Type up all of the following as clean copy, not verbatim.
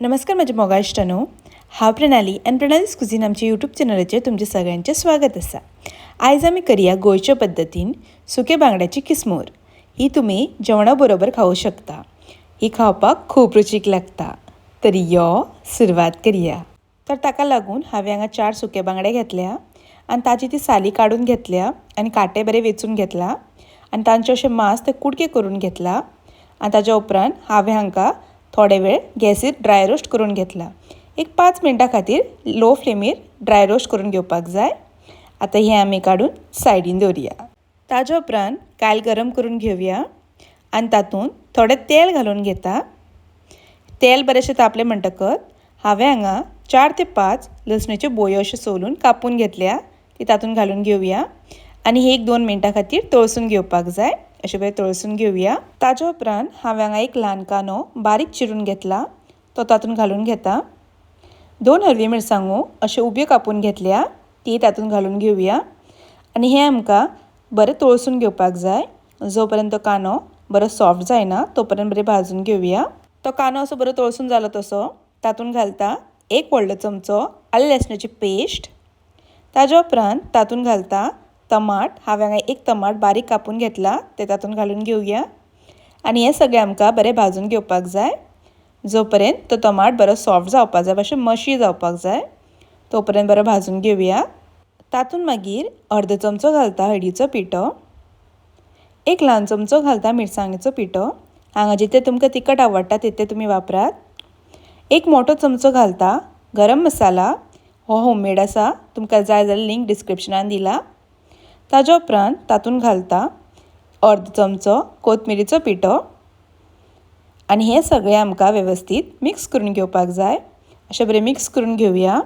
नमस्कार माझ्या मोगा इश्टांनो, हांव प्रणाली आनी प्रणालीज कुझीन आमच्या यूट्यूब चॅनलाचेर तुमचे सगळ्यांचें स्वागत आसा। आयज आमी करया गोंयच्या पद्दतीन सुके बांगड्याची किसमूर। ही तुमी जेवणा बरोबर खावूं शकता। ही खावपाक खूब रुचीक लागता। तर यो सुरवात करया। तर ताका लागून हांवें हांगा 4 सुके बांगडे घेतल्या आनी ताची ती साली काडून घेतल्या आनी कांटे बरे वेचून घेतला आनी तांचे अशें मांस ते कुडके करून घेतला आनी ताच्या उपरांत हांवें हांकां थोडे वेळ गॅसीर ड्राय रोस्ट करून घेतला। एक 5 मिनटां खातीर लो फ्लेमीर ड्राय रोस्ट करून घेवपाक जाय। आतां हें आमी काडून सायडीन दवरया। ताच्या उपरांत कायल गरम करून घेवया आनी तातूंत थोडें तेल घालून घेता। तेल बरेंशें तापलें म्हणटकच हांवें हांगा 4 ते 5 लसणेच्यो बोयो अश्यो सोलून कापून घेतल्या। ती तातूंत घालून घेवया आनी 1-2 मिनटां खातीर तळसून घेवपाक जाय। अशें बरें तळसून घेवया। ताच्या उपरांत हांवें हांगा एक ल्हान कांदो बारीक चिरून घेतला, तो तातूंत घालून घेता। 2 हरवी मिरसांगो अश्यो उब्यो कापून घेतल्या, ती तातूंत घालून घेवया आनी हें आमकां बरें तळसून घेवपाक जाय। जो पर्यंत कांदो बरो सॉफ्ट जायना तो पर्यंत बरें भाजून घेवया। तो कांदो असो बरो तळसून जालो तसो तातूंत घालता 1 व्हडलो चमचो आलें लसणाची पेस्ट। ताच्या उपरांत तातूंत घालता टमाट। हांवें हांगा 1 टमाट बारीक कापून घेतला, ते तातूंत घालून घेवया आनी हें सगळें आमकां बरें भाजून घेवपाक जाय। जो पर्यंत तो टमाट बरो सॉफ्ट जावपाक जाय, मातशें मशी जावपाक जाय, तो पर्यंत बरो भाजून घेवया। तातूंत मागीर अर्दो चमचो घालता हळदीचो पिठो, 1 ल्हान चमचो घालता मिरसांगेचो पिठो। हांगा जितले तुमकां तिखट आवडटा तितले तुमी वापरात। 1 मोठो चमचो घालता गरम मसाला, हो होममेड आसा, तुमकां जाय जाल्यार लिंक डिस्क्रिप्शनान दिला। ताच्या उपरांत तातूंत घालता अर्दो चमचो कोथमिरीचो पिठो आनी हें सगळें आमकां वेवस्थीत मिक्स करून घेवपाक जाय। अशें बरें मिक्स करून घेवया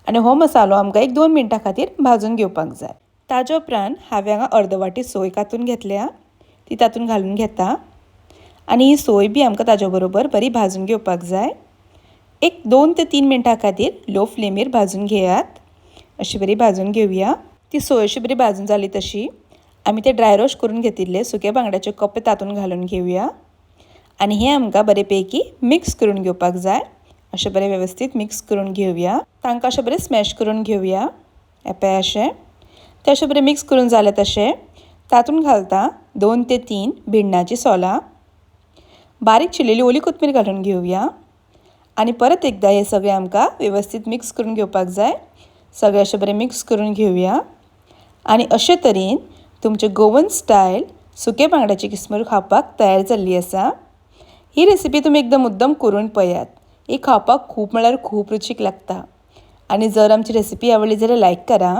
आनी हो मसालो आमकां 1-2 मिनटां खातीर भाजून घेवपाक जाय। ताच्या उपरांत हांवें हांगा अर्द वाटी सोय कांतून घेतल्या, ती तातूंत घालून घेता आनी ही सोय बी आमकां ताच्या बरोबर बरी भाजून घेवपाक जाय। 1-2 ते 3 मिनटां खातीर लो फ्लेमीर भाजून घेयात। अशी बरी भाजून घेवया। ती सोय अशी बरी भाजून जाली तशी आमी ते ड्राय रोस्ट करून घेतिल्ले सुके बांगड्याचे कपे तातूंत घालून घेवया आनी हें आमकां बरे पैकी मिक्स करून घेवपाक जाय। अशें बरें वेवस्थीत मिक्स करून घेवया। तांकां अशें बरें स्मॅश करून घेवया। येपय अशें ते अशें बरें मिक्स करून जालें तशें तातूंत घालता 2 ते 3 भिण्णाची सोलां, बारीक चिरलेली ओली कोथमीर घालून घेवया आनी परत एकदा हें सगळें आमकां वेवस्थीत मिक्स करून घेवपाक जाय। सगळें अशें बरें मिक्स करून घेवया आनी अशे तरेन तुमचे गोवन स्टायल सुके बांगड्याची किसमूर खावपाक तयार जाल्ली आसा। ही रेसिपी तुमी एकदम मुद्दम करून पळयात। ही खावपाक खूब म्हळ्यार खूब रुचीक लागता आनी जर आमची रेसिपी आवडली जाल्यार लायक करा,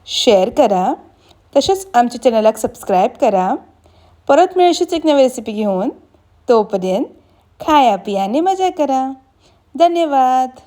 शेअर करा, तशेंच आमच्या चॅनलाक सबस्क्रायब करा। परत मेळ अशीच एक नवी रेसिपी घेवन, तोपर्यंत खाया पिया आनी मजा करा। धन्यवाद।